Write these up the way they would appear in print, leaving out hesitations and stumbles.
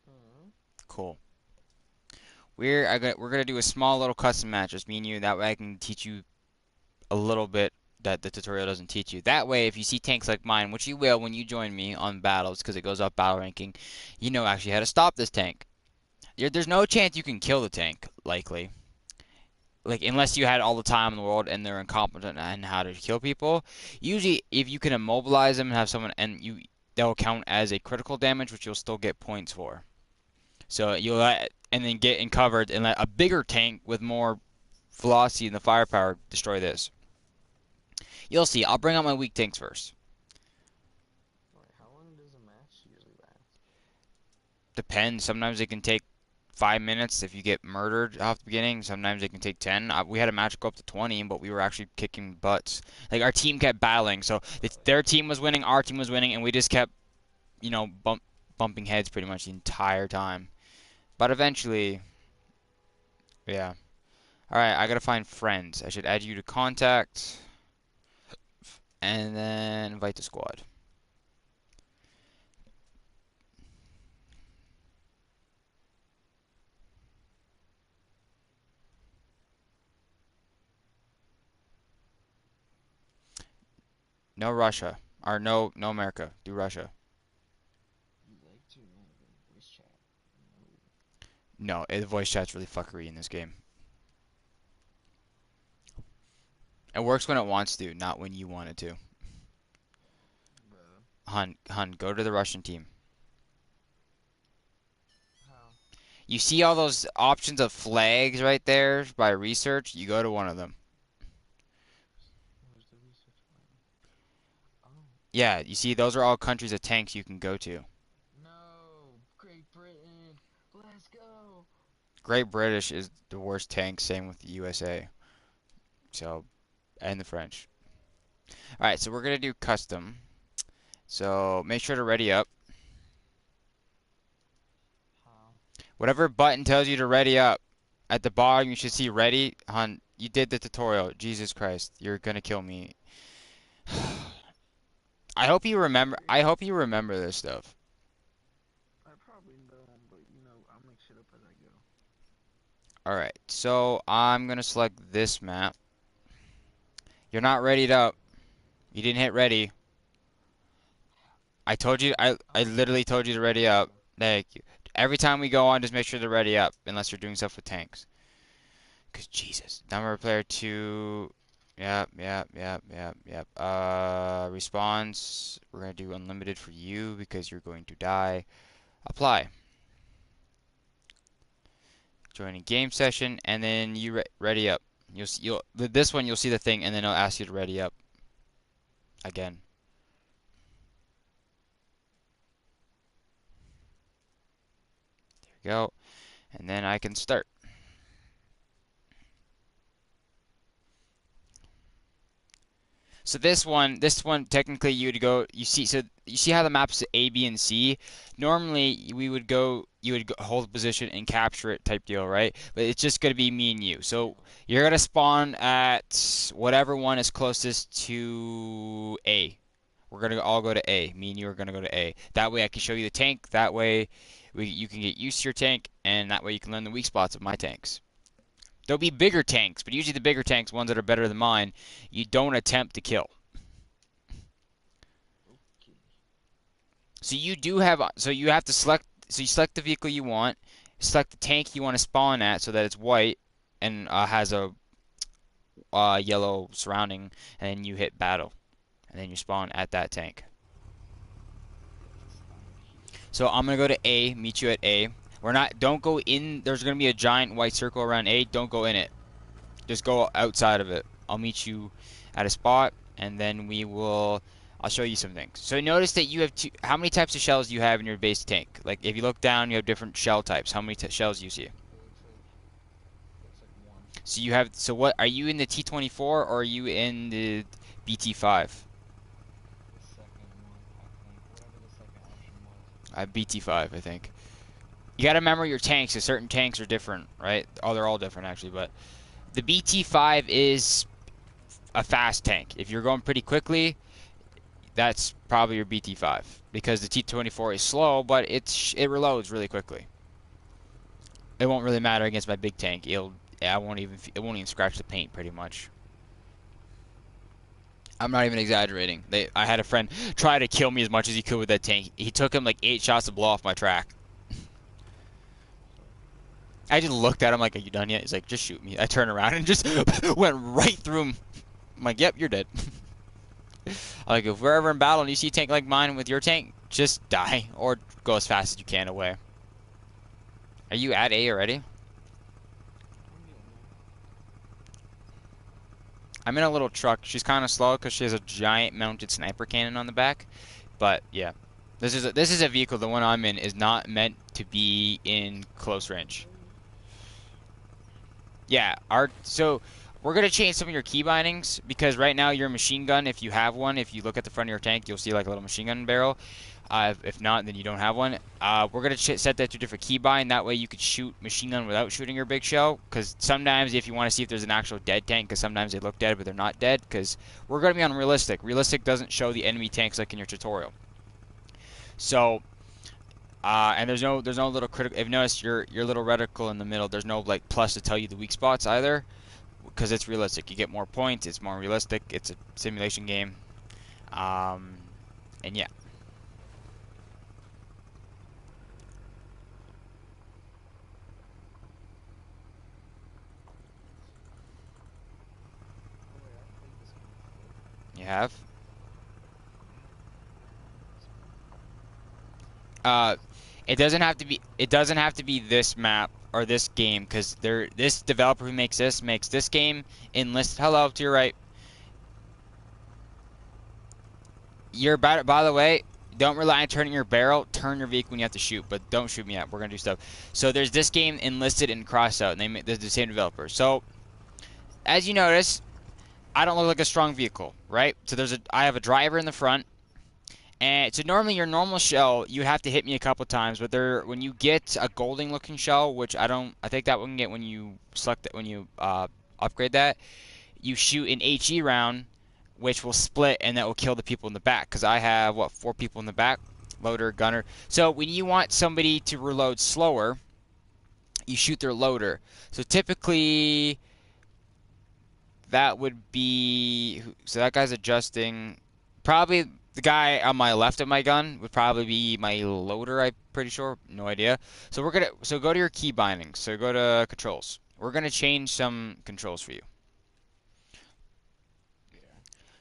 Hmm. Cool. We're gonna do a small little custom match, just me and you. That way I can teach you a little bit that the tutorial doesn't teach you. That way, if you see tanks like mine, which you will when you join me on battles, because it goes up battle ranking, you know actually how to stop this tank. There's no chance you can kill the tank, likely. Like, unless you had all the time in the world and they're incompetent in how to kill people. Usually, if you can immobilize them and have someone, and they'll count as a critical damage, which you'll still get points for. So you'll let, and then get in covered and let a bigger tank with more velocity and the firepower destroy this. You'll see. I'll bring out my weak tanks first. Wait, how long does a match usually last? Depends. Sometimes it can take 5 minutes if you get murdered off the beginning. Sometimes it can take 10. We had a match go up to 20, but we were actually kicking butts. Like, our team kept battling, so their team was winning, our team was winning, and we just kept, bumping heads pretty much the entire time. But eventually, yeah. All right, I gotta find friends. I should add you to contact and then invite the squad. No Russia. Or no America. Do Russia. You like to voice chat? No. No, the voice chat's really fuckery in this game. It works when it wants to, not when you want it to. Bro. Hun, go to the Russian team. How? You see all those options of flags right there by research? You go to one of them. Where's the research button? Oh. Yeah, you see those are all countries of tanks you can go to. No! Great Britain! Let's go! Great British is the worst tank, same with the USA. So, and the French. Alright, so we're gonna do custom. So make sure to ready up. How? Whatever button tells you to ready up, at the bottom you should see ready. Hun, you did the tutorial. Jesus Christ, you're gonna kill me. I hope you remember. Okay. I hope you remember this stuff. I probably don't, but I'll make shit up as I go. All right, so I'm gonna select this map. You're not readied up. You didn't hit ready. I told you. I Oh, literally told you to ready up. oh. Thank you. Every time we go on, just make sure to ready up, unless you're doing stuff with tanks. Cause Jesus, number player two. Yep, yep, yep, yep, yep. Response. We're gonna do unlimited for you because you're going to die. Apply. Join a game session, and then you ready up. You'll with this one you'll see the thing, and then it'll ask you to ready up again. There you go, and then I can start. So this one technically you would go. You see how the map's A, B, and C. Normally we would go. You would go, hold position and capture it type deal, right? But it's just gonna be me and you. So Yeah. you're gonna spawn at whatever one is closest to A. We're gonna all go to A. Me and you are gonna go to A. That way I can show you the tank. That way you can get used to your tank, and that way you can learn the weak spots of my tanks. There'll be bigger tanks, but usually the bigger tanks, ones that are better than mine, you don't attempt to kill. Okay. So you do have, so you have to select, so you select the vehicle you want, select the tank you want to spawn at so that it's white and has a yellow surrounding, and then you hit battle, and then you spawn at that tank. Let's spawn here. So I'm gonna go to A, meet you at A. Don't go in. There's gonna be a giant white circle around A. Don't go in it. Just go outside of it. I'll meet you at a spot, and then I'll show you some things. So notice that you have two. How many types of shells do you have in your base tank? Like if you look down, you have different shell types. How many shells do you see? Looks like one. So you have. So what are you in the T-24 or are you in the BT-5? The second one, I think. Whatever the second option was. BT-5, I think. You gotta remember your tanks. 'Cause certain tanks are different, right? Oh, they're all different actually, but the BT-5 is a fast tank. If you're going pretty quickly, that's probably your BT5 because the T24 is slow, but it reloads really quickly. It won't really matter against my big tank. It won't even scratch the paint pretty much. I'm not even exaggerating. I had a friend try to kill me as much as he could with that tank. He took him like 8 shots to blow off my track. I just looked at him like, "Are you done yet?" He's like, "Just shoot me." I turned around and just went right through him. I'm like, "Yep, you're dead." Like, if we're ever in battle and you see a tank like mine with your tank, just die or go as fast as you can away. Are you at A already? I'm in a little truck. She's kind of slow because she has a giant mounted sniper cannon on the back. But yeah, this is a vehicle. The one I'm in is not meant to be in close range. Yeah, so we're gonna change some of your key bindings because right now your machine gun, if you have one, if you look at the front of your tank, you'll see like a little machine gun barrel. If not, then you don't have one. We're gonna set that to a different keybind. That way you could shoot machine gun without shooting your big shell. Because sometimes if you want to see if there's an actual dead tank, because sometimes they look dead but they're not dead. Because we're gonna be on realistic. Realistic doesn't show the enemy tanks like in your tutorial. So, and there's no little critical. If you notice your little reticle in the middle, there's no like plus to tell you the weak spots either. Because it's realistic. You get more points. It's more realistic. It's a simulation game. Um, and yeah. You have. Uh, it doesn't have to be. It doesn't have to be this map or this game because this developer who makes this game enlist. Hello to your right. You're about it. By the way, don't rely on turning your barrel. Turn your vehicle when you have to shoot, but don't shoot me up. We're gonna do stuff. So there's this game enlisted and crossout, and they're the same developer. So as you notice, I don't look like a strong vehicle, right? So I have a driver in the front. And so normally your normal shell, you have to hit me a couple times, but when you get a golden looking shell, which I think that one can get when you select it, when you upgrade that, you shoot an HE round, which will split and that will kill the people in the back. Because I have, what, 4 people in the back? Loader, gunner. So when you want somebody to reload slower, you shoot their loader. So typically that would be, so that guy's adjusting, probably the guy on my left of my gun would probably be my loader, I'm pretty sure. No idea. So go to your key bindings. So go to controls. We're gonna change some controls for you.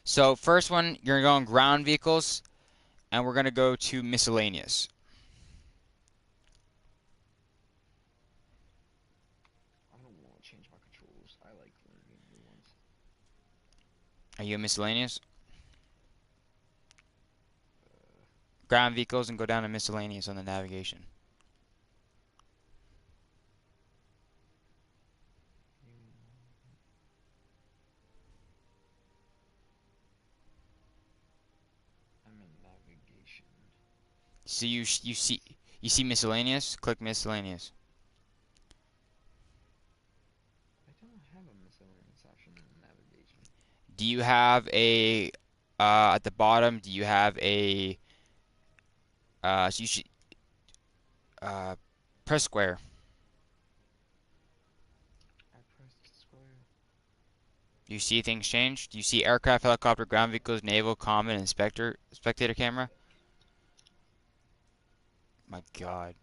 So first one, you're gonna go on ground vehicles, and we're gonna go to miscellaneous. I don't want to change my controls. I like learning new ones. Are you in miscellaneous? Ground vehicles and go down to miscellaneous on the navigation. I'm in navigation. So you see miscellaneous? Click miscellaneous. I don't have a miscellaneous option in navigation. Do you have a at the bottom? Do you have a so you should uh press square. I pressed square. Do you see things change? Do you see aircraft, helicopter, ground vehicles, naval, common, inspector, spectator camera? My God.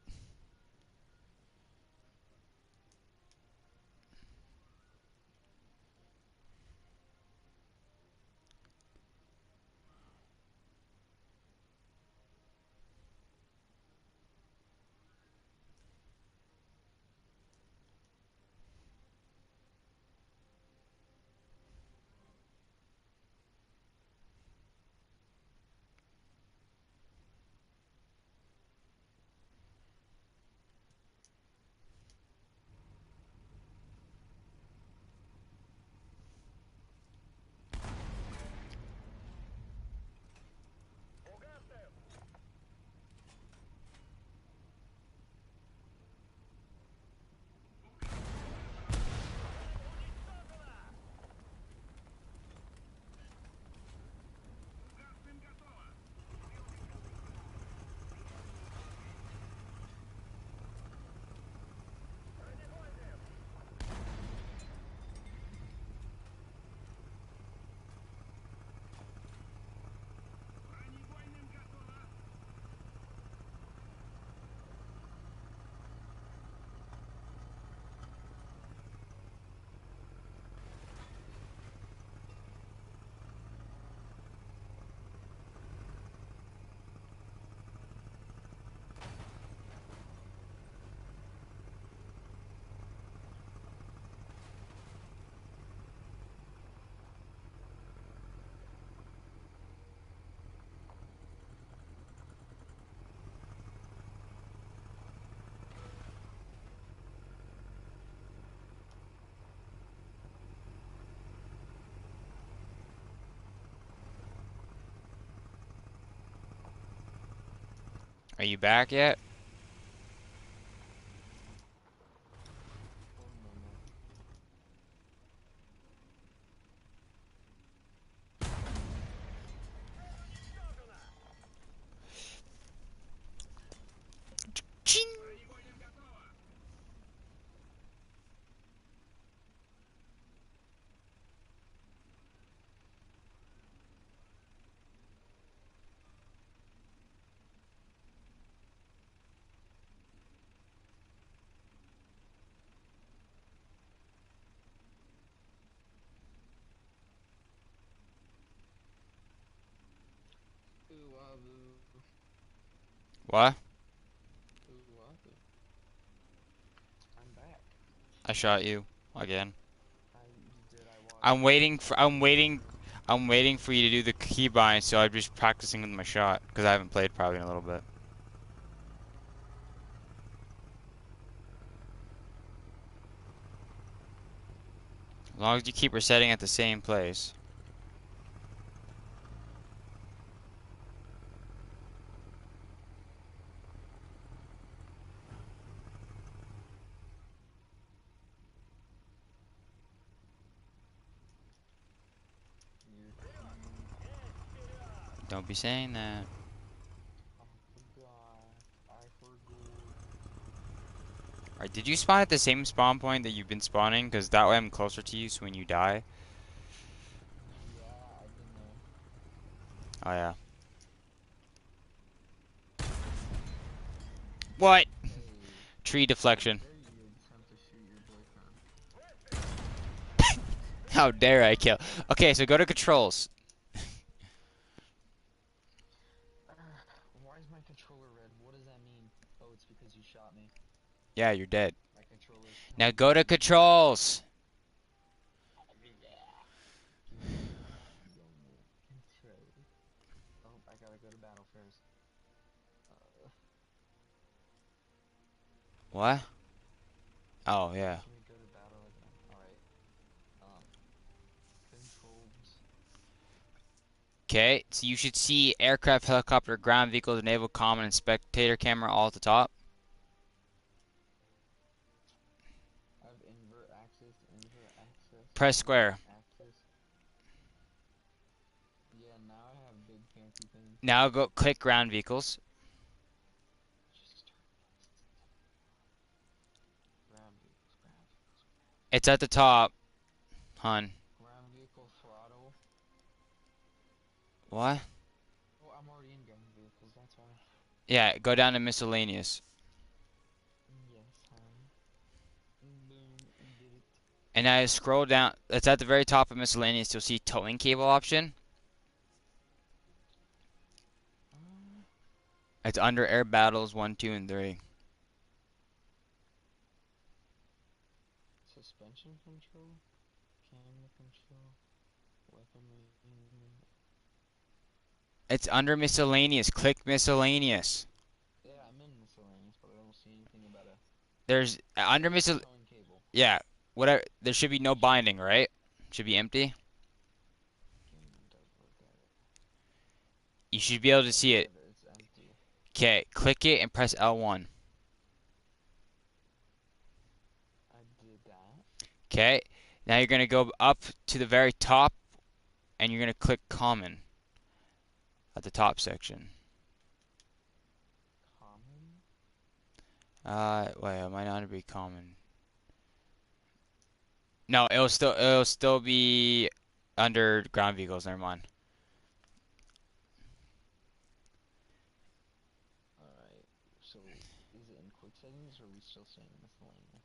Are you back yet? For a moment. Ching. Ooh, wahoo. What? Ooh, wahoo. I'm back. I shot you again. You did. I watched I'm you waiting shoot for me. I'm waiting for you to do the keybind, so I'm just practicing with my shot because I haven't played probably in a little bit. As long as you keep resetting at the same place. You're cute. Don't be saying that. I forgot. I forgot. Alright, did you spawn at the same spawn point that you've been spawning? Because that way I'm closer to you, so when you die. Yeah, I've been there. Oh yeah. What? Hey, Tree how deflection. dare you attempt to shoot your boyfriend? How dare I kill? Okay, so go to controls. Why is my controller red? What does that mean? Oh, it's because you shot me. Yeah, you're dead. My controller's Now telling go to me you're dead. controls. Give me your control. Oh, I gotta go to battle first. Uh, What? Oh yeah. can we go to battle again? Alright. Um, controls. Okay, so you should see aircraft, helicopter, ground vehicles, naval common, and spectator camera all at the top. I have invert axis, Press invert square. axis. Yeah, now I have big fancy things. Now go click ground vehicles. Jesus, turn ground vehicles, ground vehicles, It's at the top, hun. ground vehicle throttle. What? Oh, I'm already in ground vehicles, that's why. Yeah, go down to miscellaneous. Yes, hon. Boom, did it. And now scroll down. It's at the very top of miscellaneous. You'll see towing cable option. Uh, It's under air battles 1, 2, and 3. suspension control, camera control, weaponry. It's under miscellaneous. Click miscellaneous. Yeah, I'm in miscellaneous, but I don't see anything about a. There's Oh, under there's a miscel. towing cable. Yeah, whatever. There should be no binding, right? Should be empty. Game does look at it. You should be able to Yeah, see it. it's empty. Okay, click it and press L1. I did that. Okay, now you're gonna go up to the very top, and you're gonna click common at the top section. Common? Wait, it might not be common. No, it'll still be under ground vehicles. Never mind. Alright, so is it in quick settings or are we still saying miscellaneous?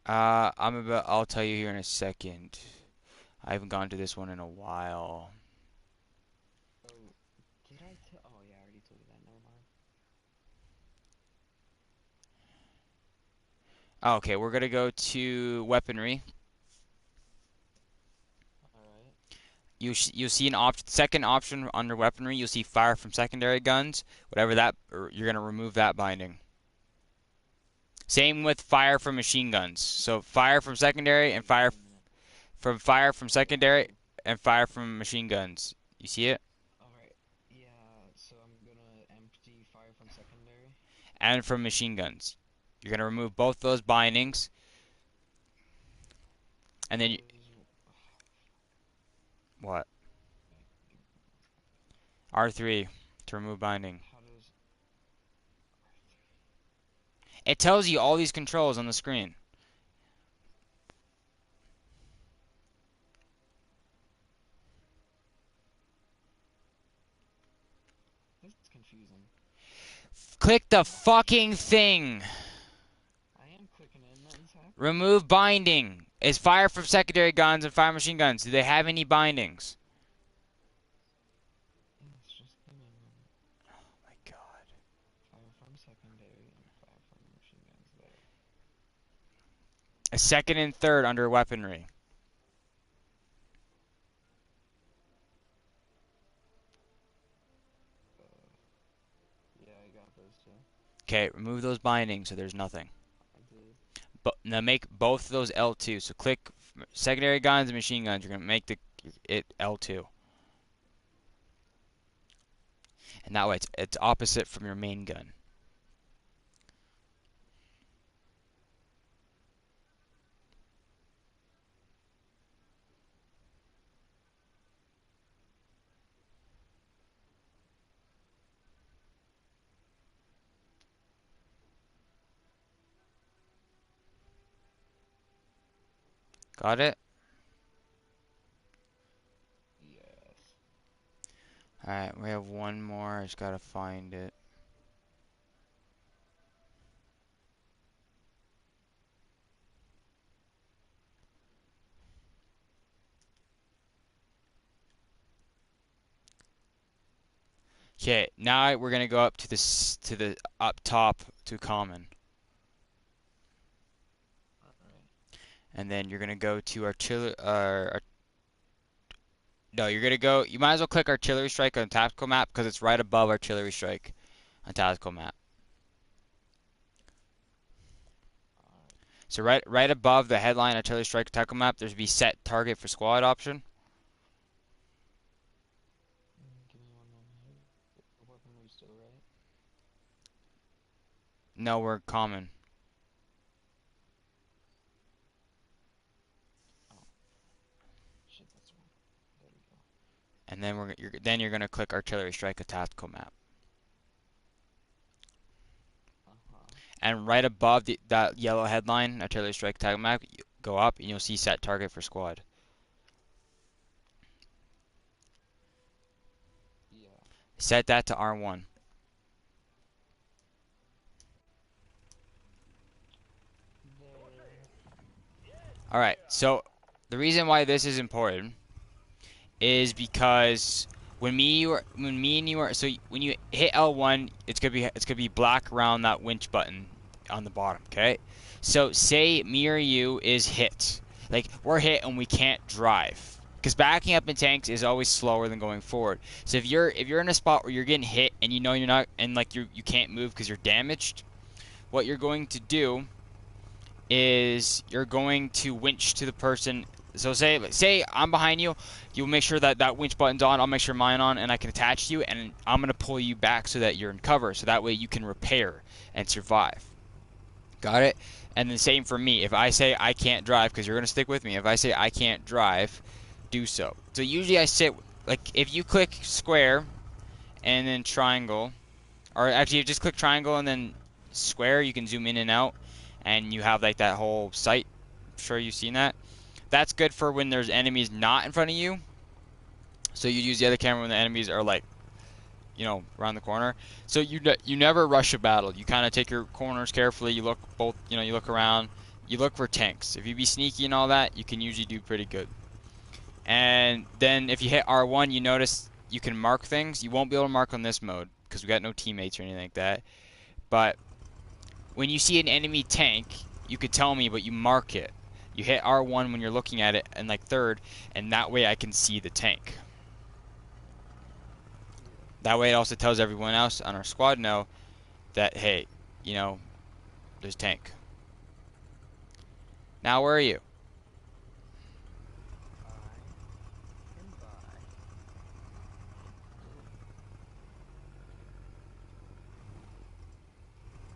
I'll tell you here in a second. I haven't gone to this one in a while. Oh, did I tell? Oh, yeah, I already told you that. Never mind. Okay, we're gonna go to weaponry. Alright. You'll see an second option under weaponry. You'll see fire from secondary guns. Whatever that, you're gonna remove that binding. Same with fire from machine guns. So fire from secondary and Wait, wait a minute. fire from Yeah, secondary so. and fire from machine guns. You see it? Alright. Yeah, so I'm gonna and from machine guns. You're going to remove both those bindings, and then what? R3 to remove binding. How does It tells you all these controls on the screen. this is confusing? Click the fucking thing. I am clicking it and nothing's happening. Remove binding. Is fire from secondary guns and fire machine guns. Do they have any bindings? It's just the main one. Oh my god. Fire from secondary and fire from machine guns there. A second and third under weaponry. Yeah, I got those two. Okay, remove those bindings so there's nothing. I did. But now make both of those L2. So click secondary guns and machine guns. You're gonna make it L2, and that way it's opposite from your main gun. Got it? Yes. Alright, we have one more. I just gotta find it. Okay, now we're gonna go up to the up top to common, Alright. and then you're gonna go to artillery. No, you're gonna go. You might as well click artillery strike on tactical map because it's right above artillery strike on tactical map. Alright. So right above the headline artillery strike tactical map, there's be set target for squad option. Give me one moment here. The weaponry still right? No, we're common. Oh. Shit, that's wrong. There we go. And then you're gonna click artillery strike on tactical map. Uh-huh. And right above that yellow headline artillery strike tactical map, you go up and you'll see set target for squad. Yeah. Set that to R1. There. Alright, so the reason why this is important is because when me and you are so when you hit L1, it's gonna be black around that winch button on the bottom, okay? So say me or you is hit. Like we're hit and we can't drive. Because backing up in tanks is always slower than going forward. So if you're in a spot where you're getting hit and you know you're not and like you can't move because you're damaged, what you're going to do is you're going to winch to the person. So say I'm behind you, you'll make sure that winch button's on, I'll make sure mine on, and I can attach you, and I'm going to pull you back so that you're in cover, so that way you can repair and survive. Got it? And the same for me. If I say I can't drive, because you're going to stick with me, if I say I can't drive, do so. So usually I sit, like if you click square and then triangle, or actually you just click triangle and then square, you can zoom in and out, and you have like that whole sight. I'm sure you've seen that. That's good for when there's enemies not in front of you. So you use the other camera when the enemies are like, around the corner. So you never rush a battle. You kind of take your corners carefully. You look you look around. You look for tanks. If you be sneaky and all that, you can usually do pretty good. And then if you hit R1, you notice you can mark things. You won't be able to mark on this mode because we got no teammates or anything like that. But when you see an enemy tank, you could tell me, but you mark it. You hit R1 when you're looking at it, and like third, and that way I can see the tank. Yeah. That way it also tells everyone else on our squad know that, hey, there's tank. Now where are you? I am by. Oh.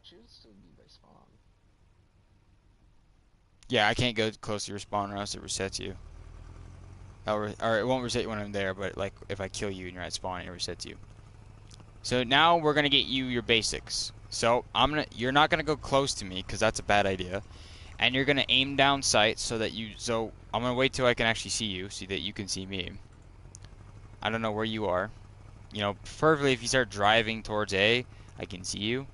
should still be by spawn. Yeah, I can't go close to your spawn or else it resets you. Or it won't reset you when I'm there, but like if I kill you and you're at spawn, it resets you. So now we're gonna get you your basics. So you're not gonna go close to me because that's a bad idea, and you're gonna aim down sight so that you. So I'm gonna wait till I can actually see you, so that you can see me. I don't know where you are. You know, preferably if you start driving towards A, I can see you.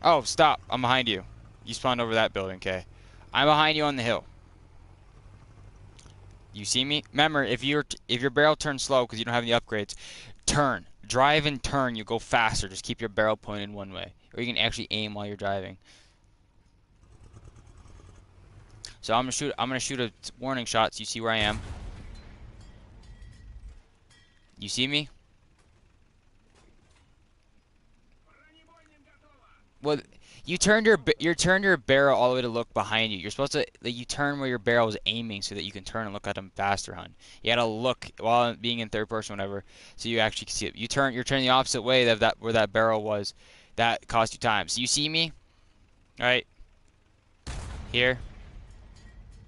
Oh, stop! I'm behind you. You spawned over that building, okay? I'm behind you on the hill. You see me? Remember, if your barrel turns slow because you don't have any upgrades, turn. Drive and turn. You go faster. Just keep your barrel pointed one way. Or you can actually aim while you're driving. So I'm gonna shoot a warning shot so you see where I am. You see me? Well, you turned your barrel all the way to look behind you. You're supposed to like, you turn where your barrel is aiming so that you can turn and look at them faster, hun. You gotta look while being in third person, whatever, so you actually can see it. You're turning the opposite way of that where that barrel was. That cost you time. So you see me, all right? Here,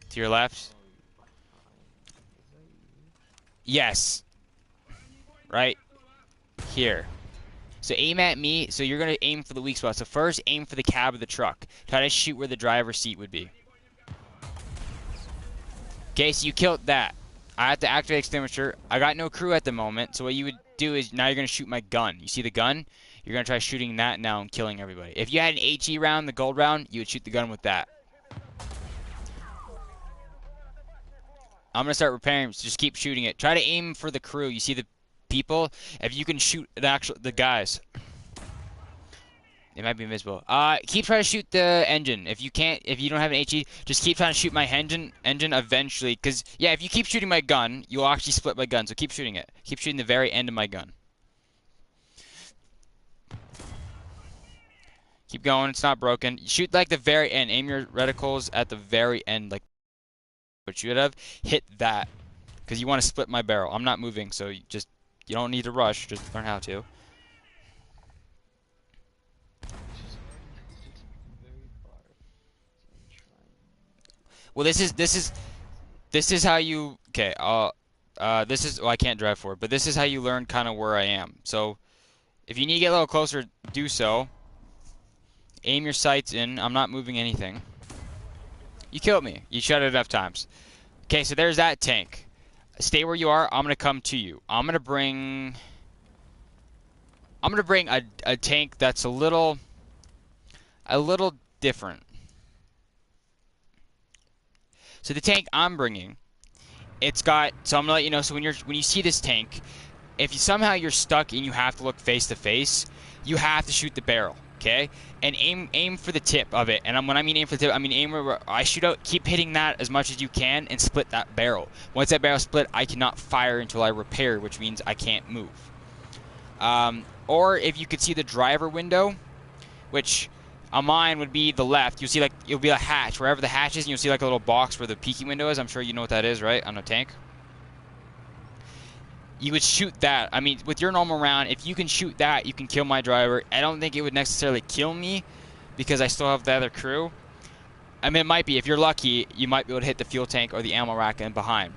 to your left. Yes, right here. So aim at me. So you're gonna aim for the weak spot. So first, aim for the cab of the truck. Try to shoot where the driver's seat would be. Okay, so you killed that. I have to activate extinguisher. I got no crew at the moment. So what you would do is now you're gonna shoot my gun. You see the gun? You're gonna try shooting that now and killing everybody. If you had an HE round, the gold round, you would shoot the gun with that. I'm gonna start repairing. So just keep shooting it. Try to aim for the crew. You see the people? If you can shoot the guys. It might be invisible. Keep trying to shoot the engine. If you don't have an HE, just keep trying to shoot my engine eventually. Because, yeah, if you keep shooting my gun, you'll actually split my gun. So keep shooting it. Keep shooting the very end of my gun. Keep going. It's not broken. Shoot, like, the very end. Aim your reticles at the very end, like, what you would have. Hit that. Because you want to split my barrel. I'm not moving, so you don't need to rush. Just learn how to. Well, this is how you okay. This is well, I can't drive for it, but this is how you learn kind of where I am. So, if you need to get a little closer, do so. Aim your sights in. I'm not moving anything. You killed me. You shot it enough times. Okay, so there's that tank. Stay where you are. I'm gonna come to you. I'm gonna bring a tank that's a little different. So the tank I'm bringing, it's got. So I'm gonna let you know. So when you see this tank, if somehow you're stuck and you have to look face to face, you have to shoot the barrel, okay? And aim for the tip of it. And when I mean aim for the tip, I mean aim where I shoot out. Keep hitting that as much as you can and split that barrel. Once that barrel split, I cannot fire until I repair, which means I can't move. Or if you could see the driver window, which on mine would be the left. You'll see it'll be a hatch. Wherever the hatch is, and you'll see like a little box where the peeking window is. I'm sure you know what that is, right? On a tank. You would shoot that. I mean, with your normal round, if you can shoot that, you can kill my driver. I don't think it would necessarily kill me because I still have the other crew. I mean, it might be. If you're lucky, you might be able to hit the fuel tank or the ammo rack and behind.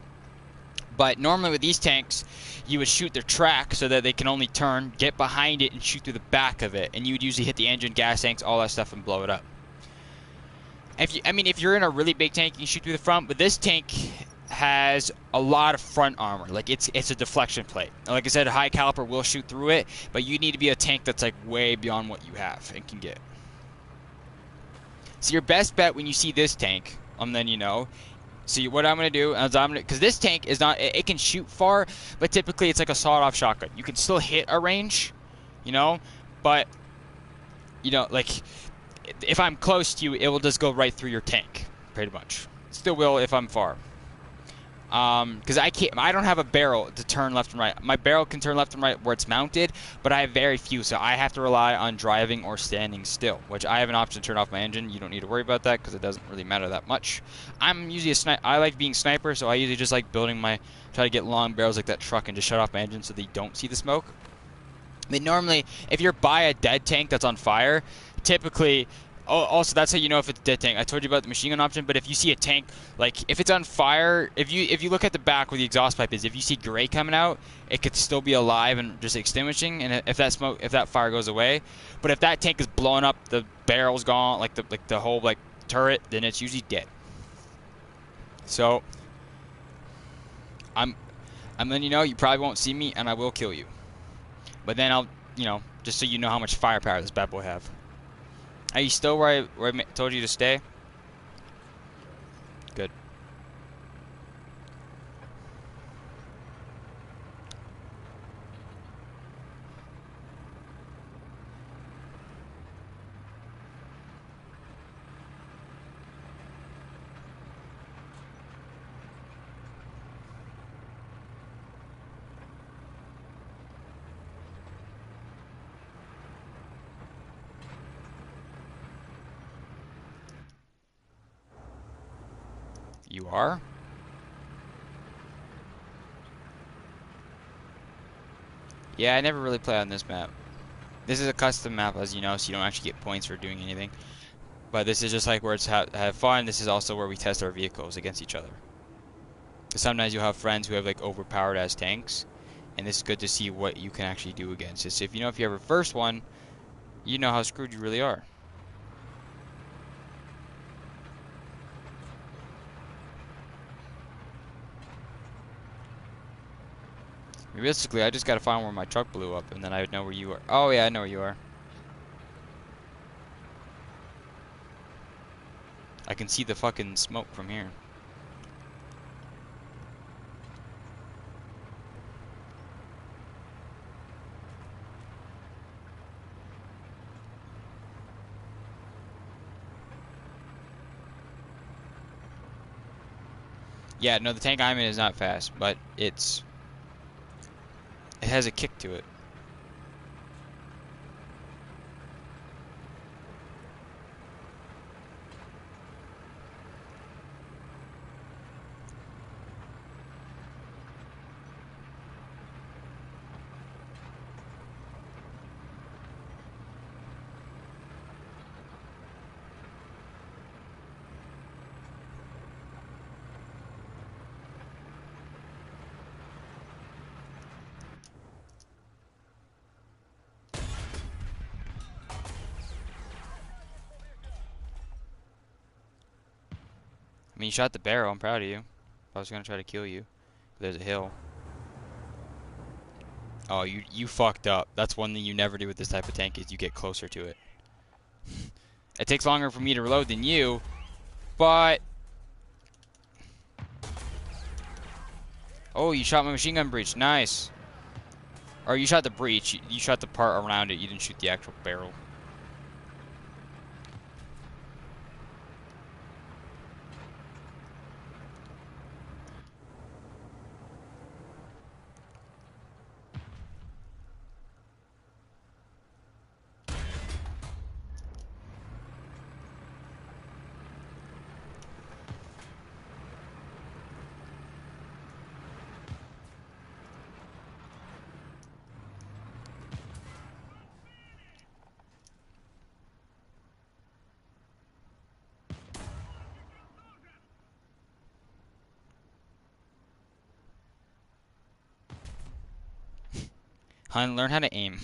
But normally with these tanks, you would shoot their track so that they can only turn, get behind it, and shoot through the back of it. And you would usually hit the engine, gas tanks, all that stuff, and blow it up. If you're in a really big tank, you can shoot through the front. But this tank has a lot of front armor. Like it's a deflection plate. Like I said, a high caliber will shoot through it, but you need to be a tank that's like way beyond what you have and can get. So your best bet when you see this tank, then you know. So what I'm going to do is because this tank is not, it can shoot far, but typically it's like a sawed-off shotgun. You can still hit a range, you know, but, you know, like, if I'm close to you, it will just go right through your tank, pretty much. Still will if I'm far. Because I don't have a barrel to turn left and right. My barrel can turn left and right where it's mounted, but I have very few, so I have to rely on driving or standing still, which I have an option to turn off my engine. You don't need to worry about that because it doesn't really matter that much. I'm usually a sniper. I like being sniper, so I usually just like building try to get long barrels like that truck and just shut off my engine so they don't see the smoke. I mean, normally, if you're by a dead tank that's on fire, typically, also that's how you know if it's a dead tank. I told you about the machine gun option, but if you see a tank, like if it's on fire, if you look at the back where the exhaust pipe is, if you see gray coming out, it could still be alive and just extinguishing. And if that fire goes away, but if that tank is blowing up, the barrel's gone, like the whole like turret, then it's usually dead. So I'm I'm letting you know you probably won't see me, and I will kill you. But then I'll, just so you know how much firepower this bad boy have. Are you still where I told you to stay? Yes. Good. You are? Yeah, I never really play on this map. This is a custom map, as you know, so you don't actually get points for doing anything. But this is just like where it's have fun. This is also where we test our vehicles against each other. Sometimes you'll have friends who have like overpowered as tanks, and this is good to see what you can actually do against it. So if you ever first one, you know how screwed you really are. Realistically, I just gotta find where my truck blew up, and then I would know where you are. Oh yeah, I know where you are. I can see the fucking smoke from here. Yeah, no, the tank I'm in is not fast, but it has a kick to it. I mean, you shot the barrel. I'm proud of you. I was gonna try to kill you. There's a hill. Oh, you fucked up. That's one thing you never do with this type of tank is you get closer to it. It takes longer for me to reload than you, but oh, you shot my machine gun breech. Nice. Or you shot the breech. You shot the part around it. You didn't shoot the actual barrel. Hun, learn how to aim.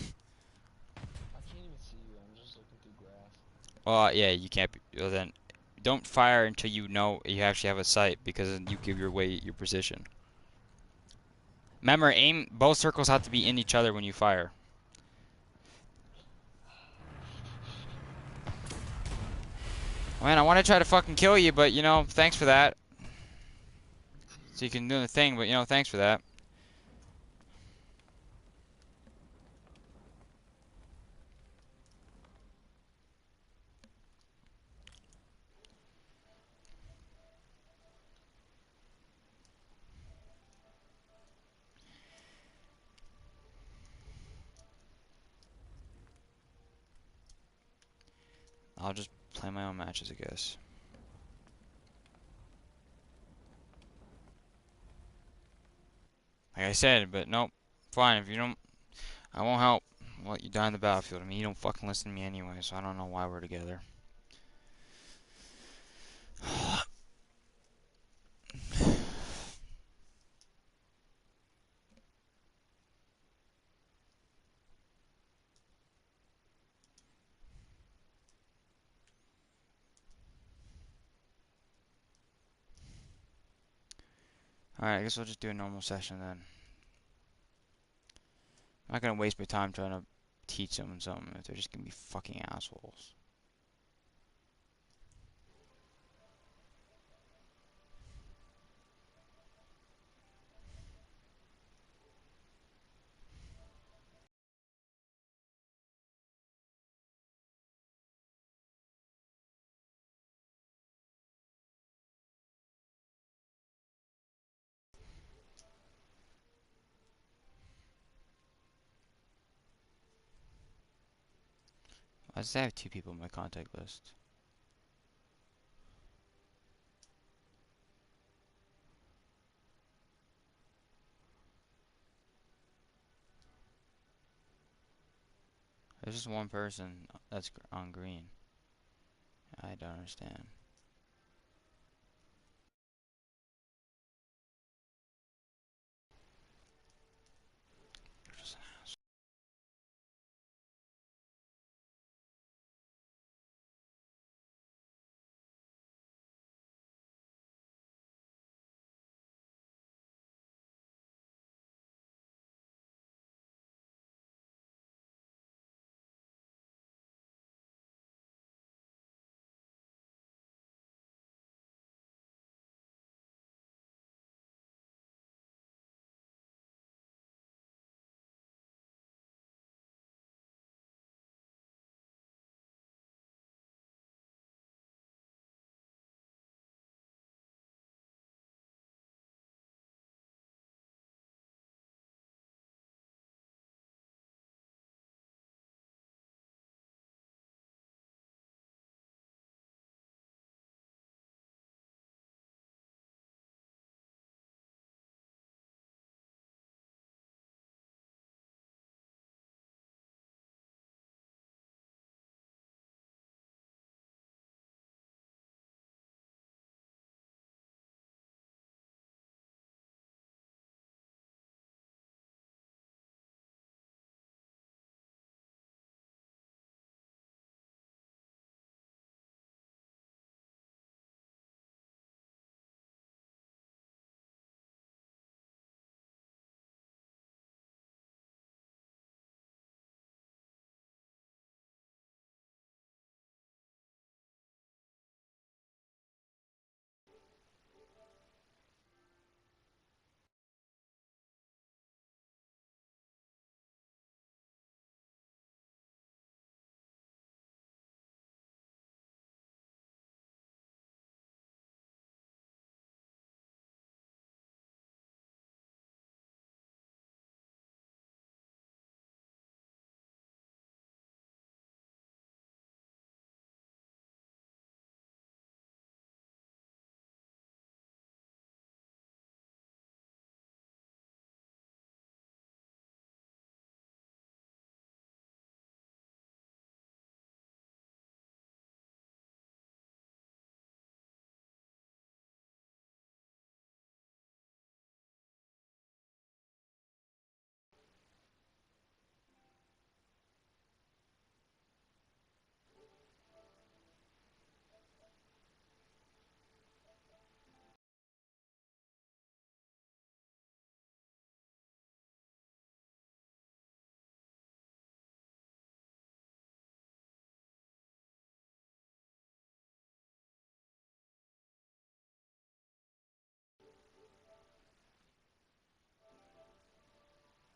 I can't even see you. I'm just looking through grass. Well, yeah, you can't. Well, then, don't fire until you know you actually have a sight, because then you give your weight your position. Remember, aim. Both circles have to be in each other when you fire. Man, I want to try to fucking kill you, but thanks for that. So you can do the thing, but thanks for that. I'll just play my own matches, I guess. Like I said, but nope. Fine, if you don't, I won't help. Well, you die on the battlefield. I mean, you don't fucking listen to me anyway, so I don't know why we're together. Alright, I guess we'll just do a normal session then. I'm not gonna waste my time trying to teach someone something if they're just gonna be fucking assholes. Why does that have two people in my contact list? There's just one person that's on green. I don't understand.